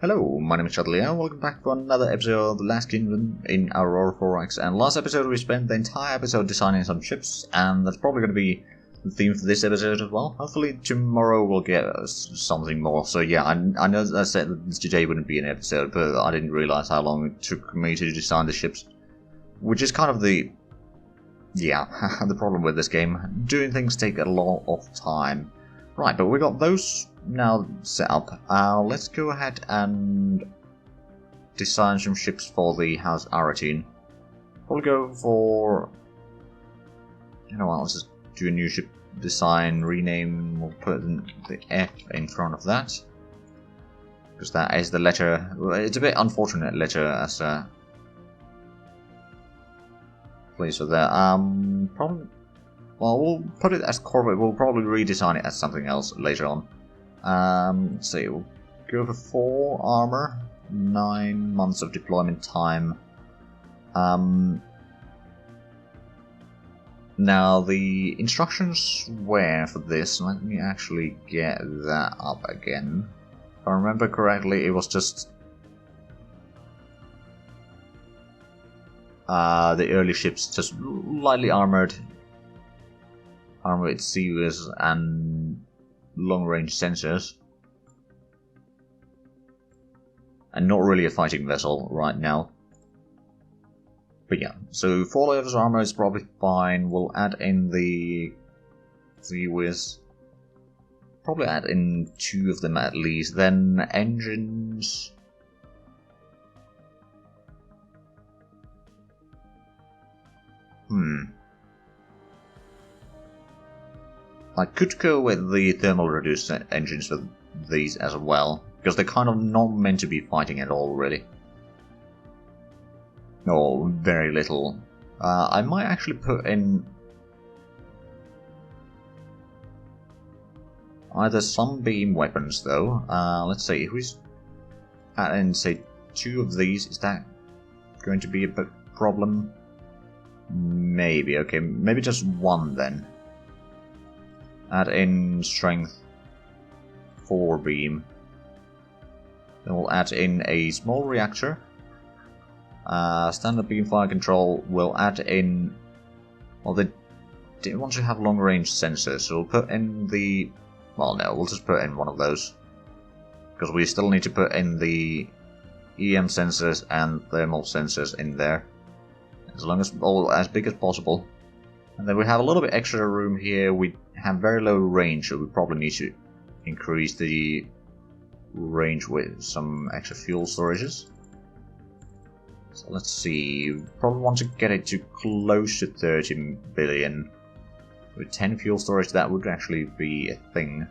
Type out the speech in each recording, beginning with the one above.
Hello, my name is Zhatelier, welcome back for another episode of The Last Kingdom in Aurora 4X. And last episode we spent the entire episode designing some ships, and that's probably going to be the theme for this episode as well. Hopefully tomorrow we'll get something more. So yeah, I know that I said that today wouldn't be an episode, but I didn't realize how long it took me to design the ships. Which is kind of the problem with this game. Doing things take a lot of time. Right, but we got those now set up. Let's go ahead and design some ships for the House Aratine. Probably go for... You know what, let's just do a new ship design, rename, we'll put the F in front of that. Because that is the letter... It's a bit unfortunate letter as a... place for there. Probably... Well, we'll put it as Corvette. We'll probably redesign it as something else later on. Let's see. We'll go for 4 armor, 9 months of deployment time. Now the instructions were for this. Let me actually get that up again. If I remember correctly, it was just the early ships, just lightly armored. Armored seawers and long-range sensors. And not really a fighting vessel right now. But yeah, so 4 layers of armor is probably fine. We'll add in the seawers. Probably add in 2 of them at least. Then engines. I could go with the thermal reduced engines for these as well, because they're kind of not meant to be fighting at all, really. Or very little. I might actually put in either sunbeam weapons, though. Let's see, if we add in, say, 2 of these, is that going to be a big problem? Maybe, okay, maybe just 1 then. Add in strength 4 beam. Then we'll add in a small reactor. Standard beam fire control. We'll add in... Well, they didn't want to have long range sensors, so we'll put in the... Well, no, we'll just put in one of those. Because we still need to put in the EM sensors and thermal sensors in there. As long as... all as big as possible. And then we have a little bit extra room here. We have very low range, so we probably need to increase the range with some extra fuel storages. So let's see, probably want to get it to close to 30 billion. With 10 fuel storage, that would actually be a thing.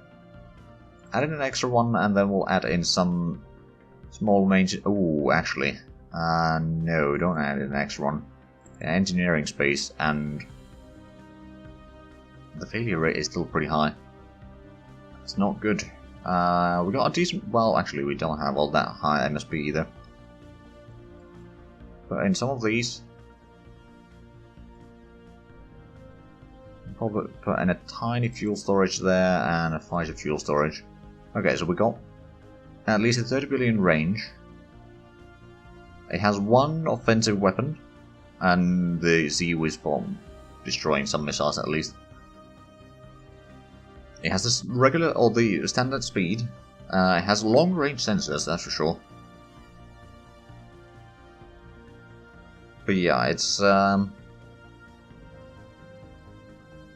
Add in an extra one, and then we'll add in some small maintenance. Oh, actually, no, don't add in an extra one. Engineering space and the failure rate is still pretty high. It's not good. We got a decent... Well, actually, we don't have all that high MSP either. But in some of these... Probably put in a tiny fuel storage there and a fighter fuel storage. Okay, so we got at least a 30 billion range. It has 1 offensive weapon. And the Z-Whiz bomb destroying some missiles at least. It has this regular, or the standard speed. It has long range sensors, that's for sure. But yeah, it's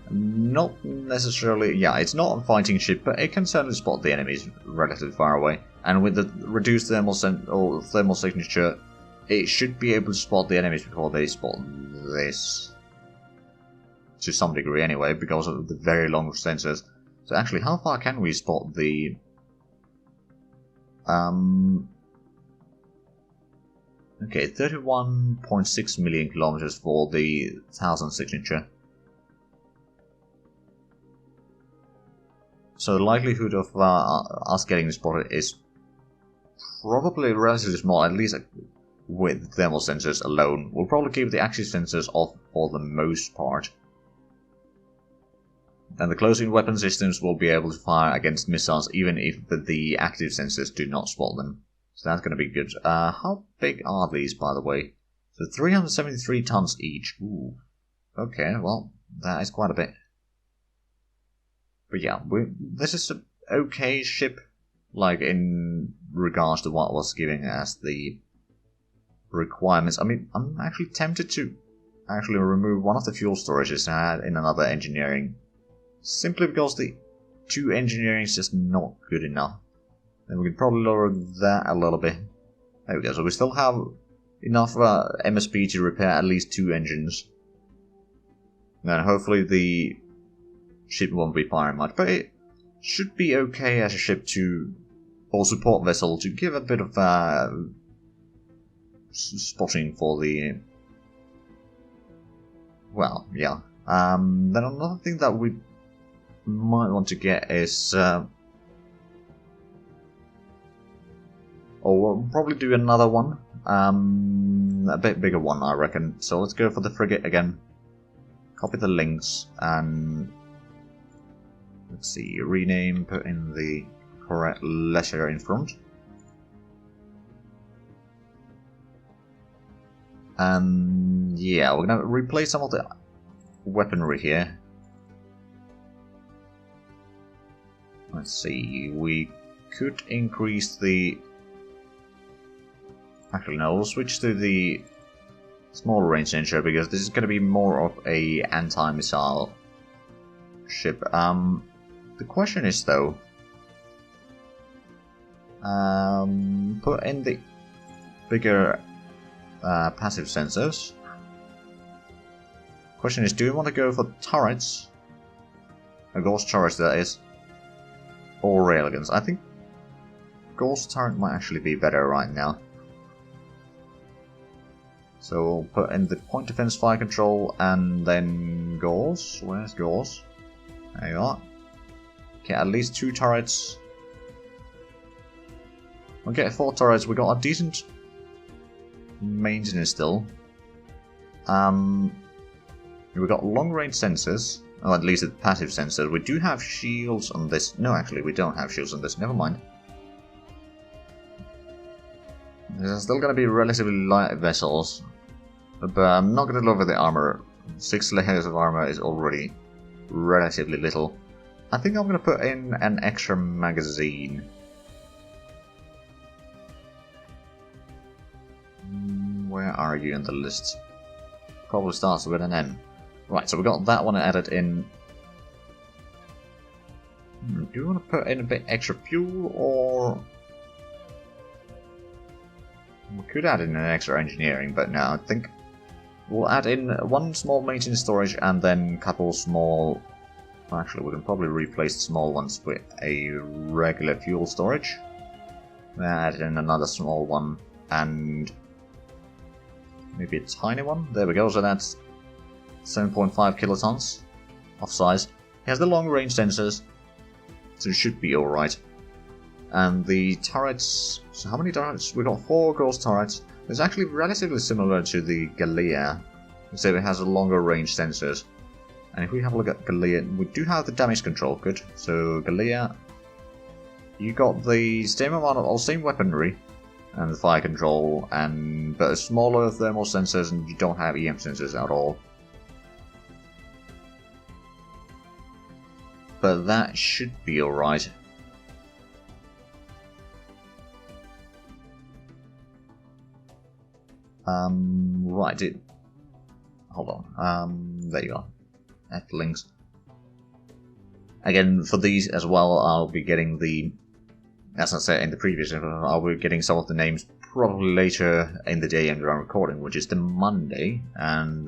not necessarily... Yeah, it's not a fighting ship, but it can certainly spot the enemies relatively far away. And with the reduced thermal signature, it should be able to spot the enemies before they spot this. To some degree anyway, because of the very long sensors. So actually, how far can we spot the... Okay, 31.6 million kilometers for the 1000 signature. So the likelihood of us getting spotted is probably relatively small, at least with thermal sensors alone. We'll probably keep the active sensors off for the most part. And the close-in weapon systems will be able to fire against missiles even if the active sensors do not spot them. So that's going to be good. How big are these, by the way? So 373 tons each. Ooh. Okay, well, that is quite a bit. But yeah, this is an okay ship, like in regards to what was giving us the requirements. I mean, I'm actually tempted to actually remove one of the fuel storages I had in another engineering, simply because the 2 engineering is just not good enough. Then we could probably lower that a little bit. There we go, so we still have enough MSP to repair at least 2 engines. And hopefully the ship won't be firing much, but it should be okay as a ship to, or support vessel, to give a bit of spotting for the, well, yeah. Then another thing that we might want to get is, or we'll probably do another one, a bit bigger one I reckon. So let's go for the frigate again, copy the links, and let's see, rename, put in the correct letter in front. And yeah, we're going to replace some of the weaponry here. Let's see, we could increase the... Actually no, we'll switch to the smaller range sensor because this is going to be more of a anti-missile ship. The question is though, put in the bigger passive sensors. Question is, do we want to go for turrets, a ghost turret that is, or railguns? I think ghost turret might actually be better right now. So we'll put in the point defense, fire control, and then Gauss. Where's Gauss? There you are. Okay, at least 2 turrets. Okay, 4 turrets. We got a decent maintenance still. We got long range sensors. Or at least the passive sensors. We do have shields on this. No, actually, we don't have shields on this. Never mind. There's still going to be relatively light vessels. But I'm not going to lower the armor. 6 layers of armor is already relatively little. I think I'm going to put in an extra magazine. Where are you in the list? Probably starts with an M. Right, so we got that one added in. Do you want to put in a bit extra fuel, or... We could add in an extra engineering, but no, I think we'll add in 1 small maintenance storage and then a couple small... Actually, we can probably replace the small ones with a regular fuel storage. Add in another small one and maybe a tiny one. There we go, so that's 7.5 kilotons of size. It has the long range sensors, so it should be alright. And the turrets, so how many turrets? We got 4 ghost turrets. It's actually relatively similar to the Galea, except it has a longer range sensors. And if we have a look at Galea, we do have the damage control, good. So Galea, you got the same amount of, or same weaponry, and the fire control, and but smaller thermal sensors, and you don't have EM sensors at all. But that should be alright. Right, hold on, there you are, at links. Again, for these as well, I'll be getting the, as I said in the previous episode, I'll be getting some of the names probably later in the day under I'm recording, which is the Monday, and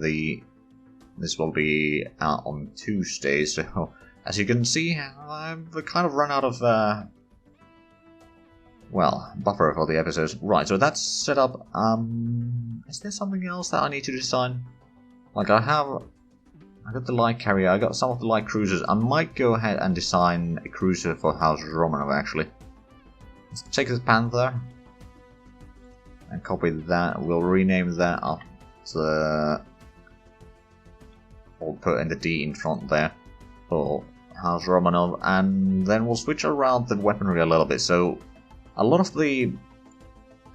this will be out on Tuesday, so as you can see, I've kind of run out of, well, buffer for the episodes. Right, so that's set up. Is there something else that I need to design? Like I got the light carrier, I got some of the light cruisers. I might go ahead and design a cruiser for House Romanov actually. Let's take this Panther and copy that. We'll rename that after. We'll put in the D in front there for House Romanov, and then we'll switch around the weaponry a little bit. So a lot of the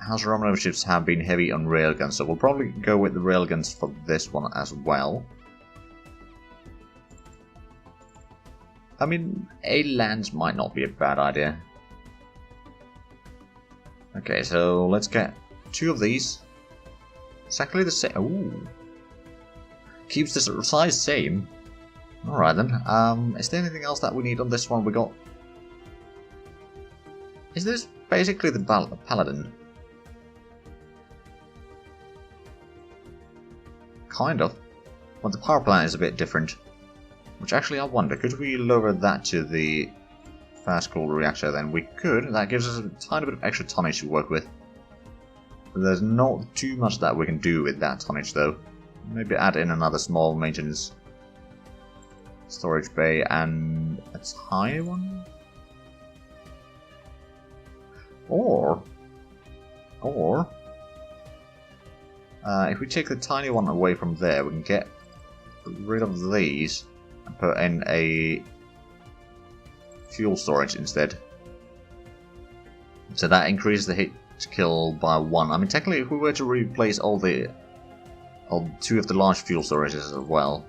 House Romanov ships have been heavy on railguns, so we'll probably go with the railguns for this one as well. I mean, a lance might not be a bad idea. Okay, so let's get 2 of these. Exactly the same. Ooh. Keeps the size same. Alright then. Is there anything else that we need on this one? We got... Is this basically the Paladin? Kind of. But the power plant is a bit different. Which actually I wonder, could we lower that to the fast cool reactor then? We could. That gives us a tiny bit of extra tonnage to work with. But there's not too much that we can do with that tonnage though. Maybe add in another small maintenance storage bay and a tiny one? Or if we take the tiny one away from there, we can get rid of these and put in a fuel storage instead. So that increases the hit to kill by 1. I mean, technically, if we were to replace all 2 of the large fuel storages as well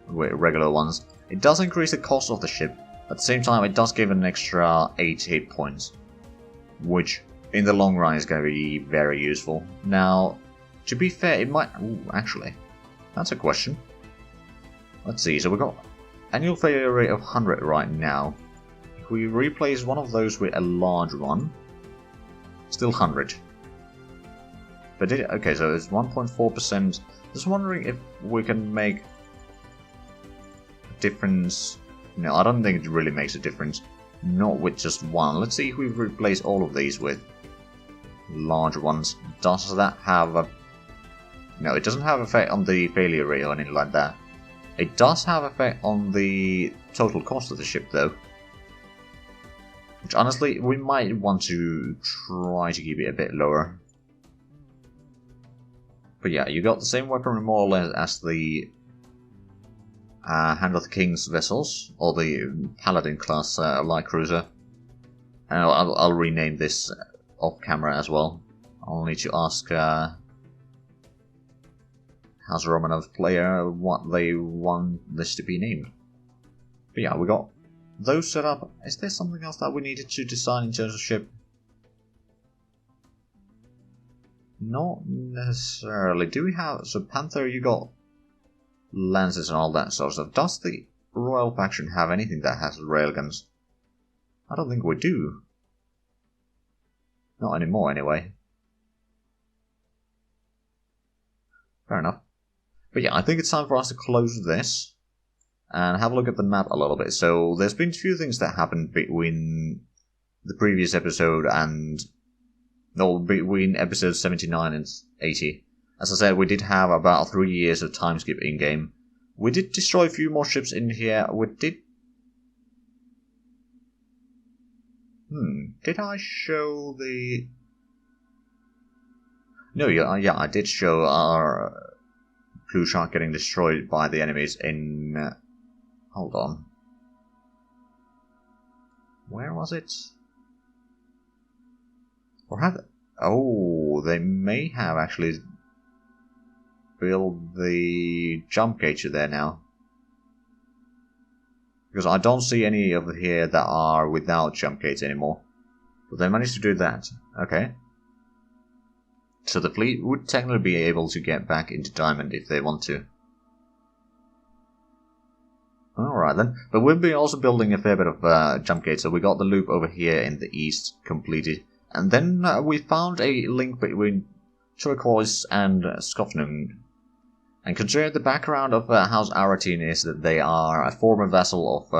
with regular ones, it does increase the cost of the ship. At the same time, it does give an extra 8 hit points, which in the long run is going to be very useful. Now, to be fair, it might... Ooh, actually, that's a question. Let's see, so we've got annual failure rate of 100 right now. If we replace one of those with a large one, still 100. But okay, so it's 1.4%. Just wondering if we can make a difference. No, I don't think it really makes a difference. Not with just one. Let's see if we replace all of these with large ones. Does that have a... No, it doesn't have effect on the failure rate or anything like that. It does have effect on the total cost of the ship though. Which honestly, we might want to try to keep it a bit lower. But yeah, you got the same weaponry more or less as the Hand of the King's vessels, or the Paladin class light cruiser. And I'll rename this off camera as well. I'll need to ask House Romanov player what they want this to be named. But yeah, we got those set up. Is there something else that we needed to design in terms of ship? Not necessarily. Do we have... So Panther, you got lances and all that sort of stuff. Does the Royal Faction have anything that has railguns? I don't think we do. Not anymore, anyway. Fair enough. But yeah, I think it's time for us to close this and have a look at the map a little bit. So there's been a few things that happened between the previous episode and... No, between episodes 79 and 80. As I said, we did have about 3 years of time skip in-game. We did destroy a few more ships in here. We did... Did I show the... No, yeah, I did show our Blue Shark getting destroyed by the enemies in... hold on. Where was it? Or had... Oh, they may have actually built the jump gauge there now. Because I don't see any over here that are without jump gates anymore. But they managed to do that. Okay. So the fleet would technically be able to get back into Diamond if they want to. Alright then. But we'll be also building a fair bit of jump gates. So we got the loop over here in the east completed. And then we found a link between Turquoise and Skofnung. And considering the background of House Aratine is that they are a former vassal of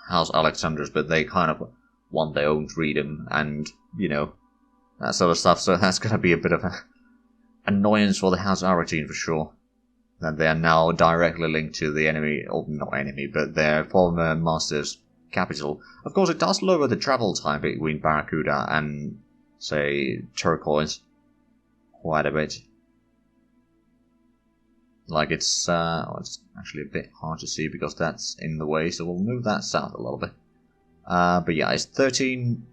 House Alexandrus, but they kind of want their own freedom and, you know, that sort of stuff. So that's going to be a bit of an annoyance for the House Aratine for sure. That they are now directly linked to the enemy, or not enemy, but their former master's capital. Of course, it does lower the travel time between Barracuda and, say, Turquoise quite a bit. Like, it's actually a bit hard to see because that's in the way, so we'll move that south a little bit. But yeah, it's 13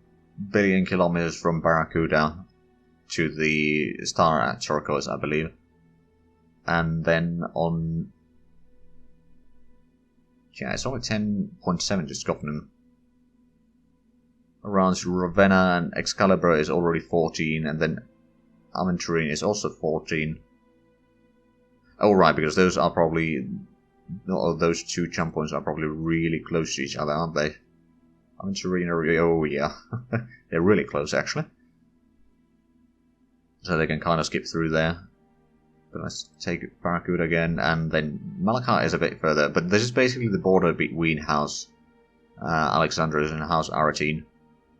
billion kilometers from Barracuda to the star at turquoise, I believe. And then on... yeah, it's only 10.7 to Skopnum. Around Ravenna and Excalibur is already 14, and then Aventurine is also 14. Oh right, because those are probably... those two jump points are probably really close to each other, aren't they? Aventurine, oh yeah. They're really close, actually. So they can kind of skip through there. But let's take Barracuda again, and then Malachite is a bit further. But this is basically the border between House Alexandrus and House Aretine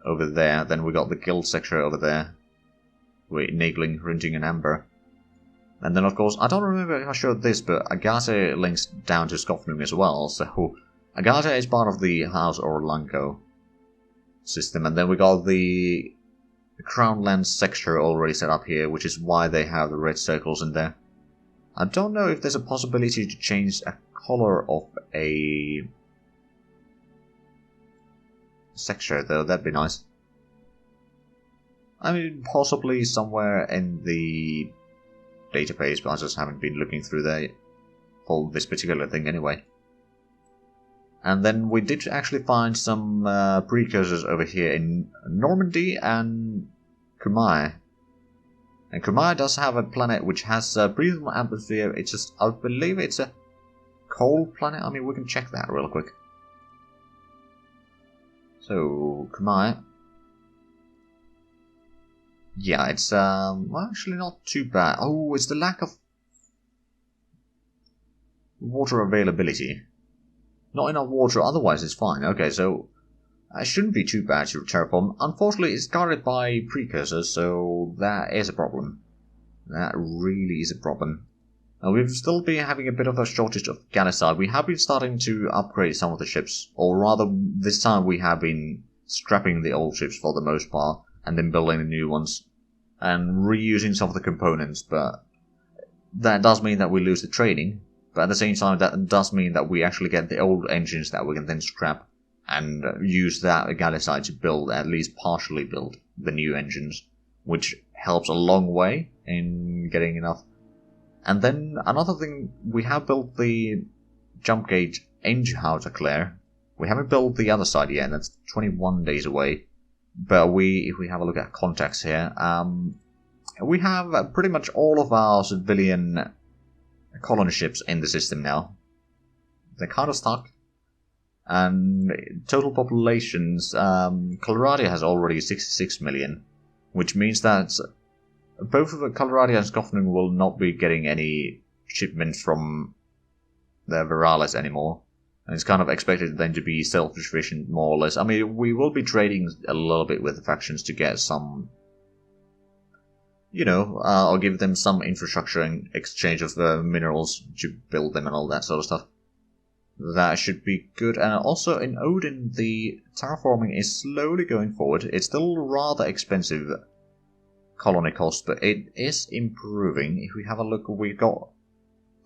over there. Then we got the guild sector over there. With Nagling, Rinting, and Amber. And then, of course, I don't remember if I showed this, but Agate links down to Skopnum as well. So Agate is part of the House Orlanco system. And then we got the Crown Land sector already set up here, which is why they have the red circles in there. I don't know if there's a possibility to change a color of a sector, though. That'd be nice. I mean, possibly somewhere in the database, but I just haven't been looking through there for this particular thing anyway. And then we did actually find some precursors over here in Normandy and Cumae. And Cumae does have a planet which has a breathable atmosphere. It's just, I believe it's a cold planet. I mean, we can check that real quick. So, Cumae. Yeah, it's well, actually not too bad. Oh, it's the lack of water availability. Not enough water, otherwise it's fine. Okay, so it shouldn't be too bad to terraform. Unfortunately, it's guarded by precursors, so that is a problem. That really is a problem. Now, we've still been having a bit of a shortage of Gallicide. We have been starting to upgrade some of the ships, or rather, this time we have been scrapping the old ships for the most part, and then building the new ones, and reusing some of the components, but that does mean that we lose the training, but at the same time that does mean that we actually get the old engines that we can then scrap, and use that Gallicide to build, at least partially build, the new engines, which helps a long way in getting enough. And then another thing, we have built the jump gate into Zhatelier. We haven't built the other side yet, that's 21 days away. But if we have a look at contacts here, we have pretty much all of our civilian colony ships in the system now. They're kind of stuck. And total populations, Coloradia has already 66 million, which means that both of the Coloradia and Skopnum will not be getting any shipments from the Veralis anymore. And it's kind of expected then to be self-sufficient, more or less. I mean, we will be trading a little bit with the factions to get some, you know, or give them some infrastructure in exchange of the minerals to build them and all that sort of stuff. That should be good. And also in Odin, the terraforming is slowly going forward. It's still rather expensive colony cost, but it is improving. If we have a look, we've got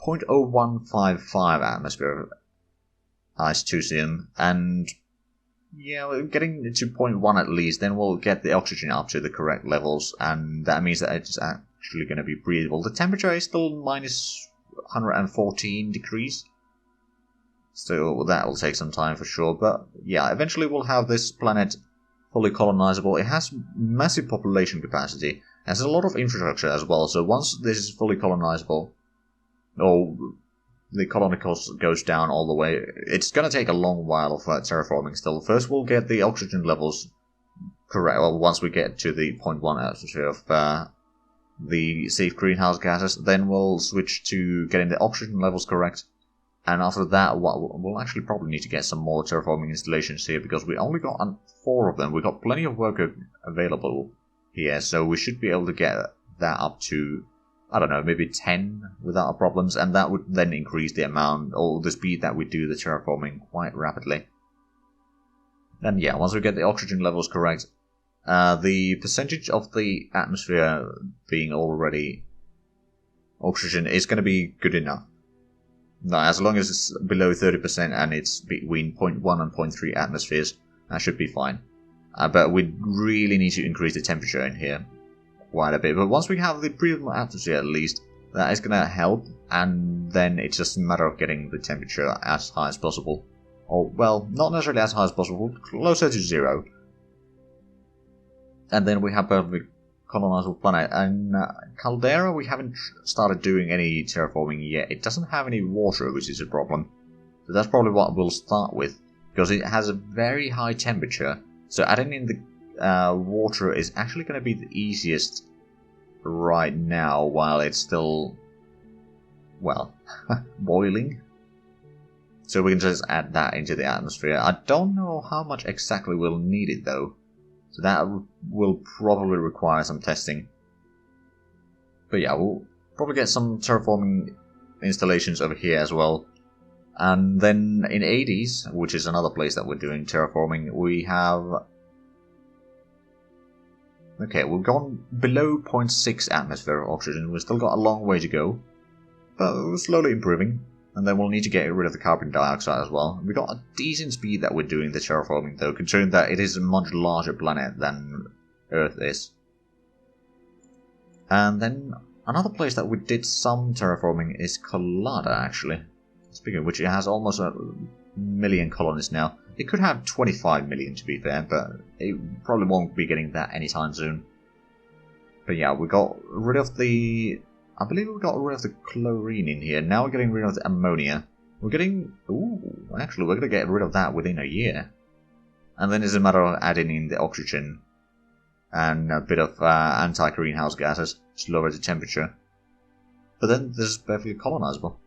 0.0155 atmosphere Ice-Tusium, and yeah, we're getting to 0.1 at least, then we'll get the oxygen up to the correct levels, and that means that it's actually going to be breathable. The temperature is still minus 114 degrees, so that will take some time for sure, but yeah, eventually we'll have this planet fully colonizable. It has massive population capacity, it has a lot of infrastructure as well, so once this is fully colonizable, or the colony cost goes down all the way, it's going to take a long while of terraforming still. First we'll get the oxygen levels correct, well, once we get to the 0.1 atmosphere of the safe greenhouse gases, then we'll switch to getting the oxygen levels correct, and after that we'll actually probably need to get some more terraforming installations here, because we only got 4 of them. We've got plenty of work available here, so we should be able to get that up to, I don't know, maybe 10 without problems, and that would then increase the amount, or the speed that we do the terraforming quite rapidly. And yeah, once we get the oxygen levels correct, the percentage of the atmosphere being already oxygen is going to be good enough. Now, as long as it's below 30% and it's between 0.1 and 0.3 atmospheres, that should be fine. But we really need to increase the temperature in here. quite a bit. But once we have the breathable atmosphere at least, that is going to help, and then it's just a matter of getting the temperature as high as possible. Or, well, not necessarily as high as possible, closer to 0. And then we have perfectly colonizable planet. And Caldera, we haven't started doing any terraforming yet. It doesn't have any water, which is a problem. So that's probably what we'll start with, because it has a very high temperature. So adding in the water is actually going to be the easiest right now, while it's still, well, boiling. So we can just add that into the atmosphere. I don't know how much exactly we'll need it though. So that will probably require some testing. But yeah, we'll probably get some terraforming installations over here as well. And then in Hades, which is another place that we're doing terraforming, we have... Okay, we've gone below 0.6 atmosphere of oxygen. We've still got a long way to go, but we're slowly improving. And then we'll need to get rid of the carbon dioxide as well. We've got a decent speed that we're doing the terraforming though, considering that it is a much larger planet than Earth is. And then another place that we did some terraforming is Collada, actually. Speaking of which, it has almost 1 million colonies now. It could have 25 million to be fair, but it probably won't be getting that anytime soon. But yeah, we got rid of the... I believe we got rid of the chlorine in here. Now we're getting rid of the ammonia. We're getting... Ooh, actually we're going to get rid of that within a year. And then it's a matter of adding in the oxygen and a bit of anti-greenhouse gases to lower the temperature. But then this is perfectly colonizable.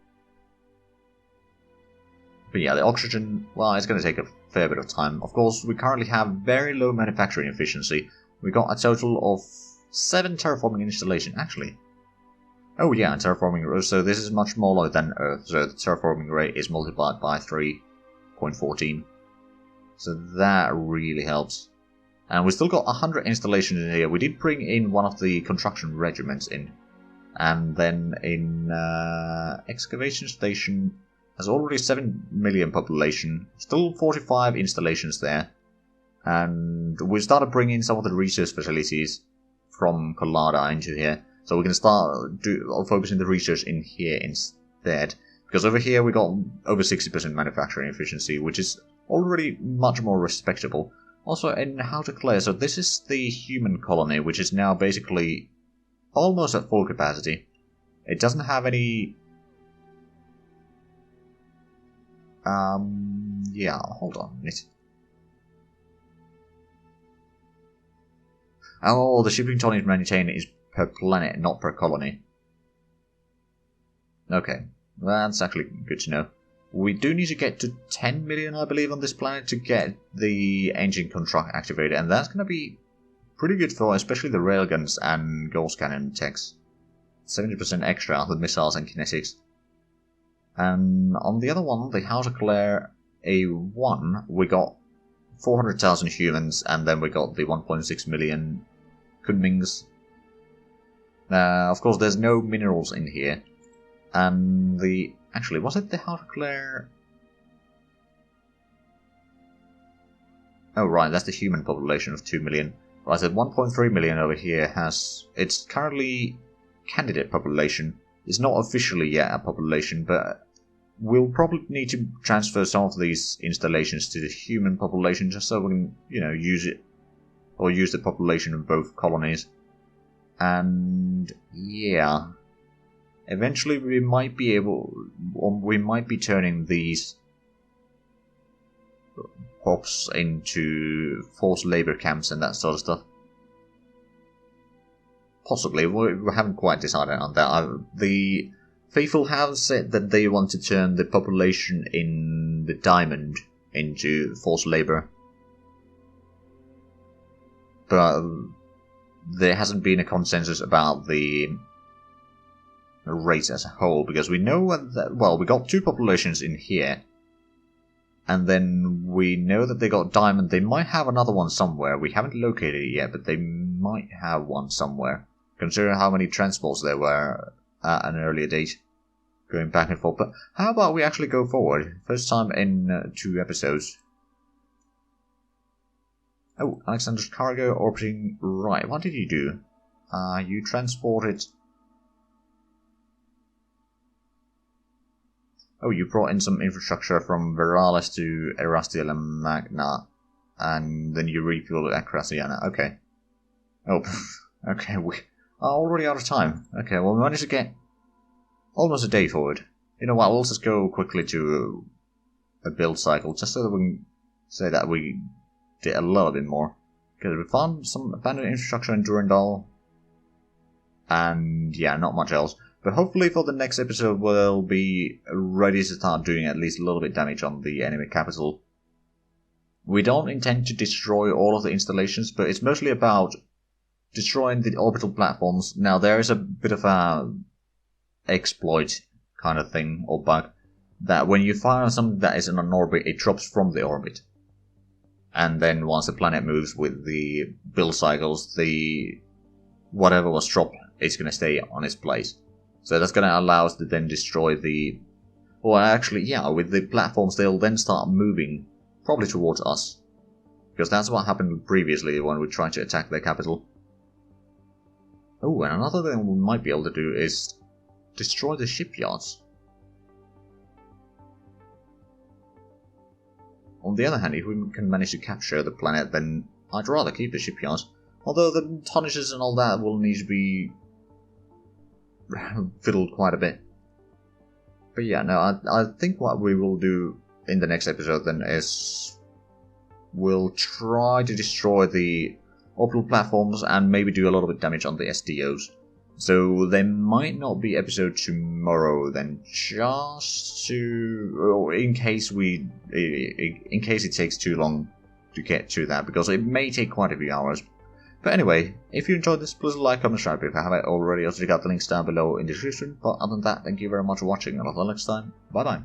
But yeah, the oxygen, well, it's going to take a fair bit of time. Of course, we currently have very low manufacturing efficiency. We got a total of 7 terraforming installations, actually. Oh yeah, terraforming, so this is much smaller than Earth, so the terraforming rate is multiplied by 3.14. So that really helps. And we still got 100 installations in here. We did bring in one of the construction regiments in. And then in excavation station... has already 7 million population, still 45 installations there, and we started bringing some of the research facilities from Collada into here, so we can start focusing the research in here instead, because over here we got over 60% manufacturing efficiency, which is already much more respectable. Also in Zhatelier, so this is the human colony, which is now basically almost at full capacity. It doesn't have any... yeah, hold on a minute. Oh, the shipping tonnage maintained is per planet, not per colony. Okay, that's actually good to know. We do need to get to 10 million, I believe, on this planet to get the engine contract activated, and that's going to be pretty good for especially the railguns and ghost cannon techs. 70% extra on the missiles and kinetics. And on the other one, the Zhatelier A1, we got 400,000 humans, and then we got the 1.6 million Kunmings. Of course, there's no minerals in here. And the... Actually, was it the Zhatelier... Oh, right, that's the human population of 2 million. Right, the 1.3 million over here has... It's currently candidate population. It's not officially yet a population, but we'll probably need to transfer some of these installations to the human population just so we can, you know, use it, or use the population of both colonies. And yeah, eventually we might be able, or we might be turning these pops into forced labor camps and that sort of stuff. Possibly, we haven't quite decided on that. The Faithful have said that they want to turn the population in the Diamond into forced labor. But there hasn't been a consensus about the race as a whole, because we know that, well, we got 2 populations in here. And then we know that they got Diamond. They might have another one somewhere. We haven't located it yet, but they might have one somewhere. Consider how many transports there were at an earlier date, going back and forth. But how about we actually go forward? First time in 2 episodes. Oh, Alexandrus cargo orbiting right. What did you do? You transported... Oh, you brought in some infrastructure from Veralis to Erastiel and Magna, and then you refueled at Crasiana. Okay. Oh, okay, we are already out of time. Okay, well, we managed to get almost a day forward. You know what, we'll just go quickly to a build cycle, just so that we can say that we did a little bit more. Because we found some abandoned infrastructure in Durandal, and yeah, not much else. But hopefully for the next episode we'll be ready to start doing at least a little bit damage on the enemy capital. We don't intend to destroy all of the installations, but it's mostly about destroying the orbital platforms. Now there is a bit of a exploit kind of thing, or bug, that when you fire on something that is in an orbit, it drops from the orbit. And then once the planet moves with the build cycles, the whatever was dropped is going to stay on its place. So that's going to allow us to then destroy the... Well, actually, yeah, with the platforms, they'll then start moving, probably towards us. Because that's what happened previously when we tried to attack their capital. Oh, and another thing we might be able to do is destroy the shipyards. On the other hand, if we can manage to capture the planet, then I'd rather keep the shipyards. Although the tonnages and all that will need to be fiddled quite a bit. But yeah, no, I think what we will do in the next episode then is we'll try to destroy the orbital platforms and maybe do a little bit of damage on the SDOs. So there might not be episode tomorrow then, just to... in case it takes too long to get to that, because it may take quite a few hours. But anyway, if you enjoyed this, please like, comment, subscribe if you haven't already. Also check out the links down below in the description. But other than that, thank you very much for watching, and until next time, bye bye.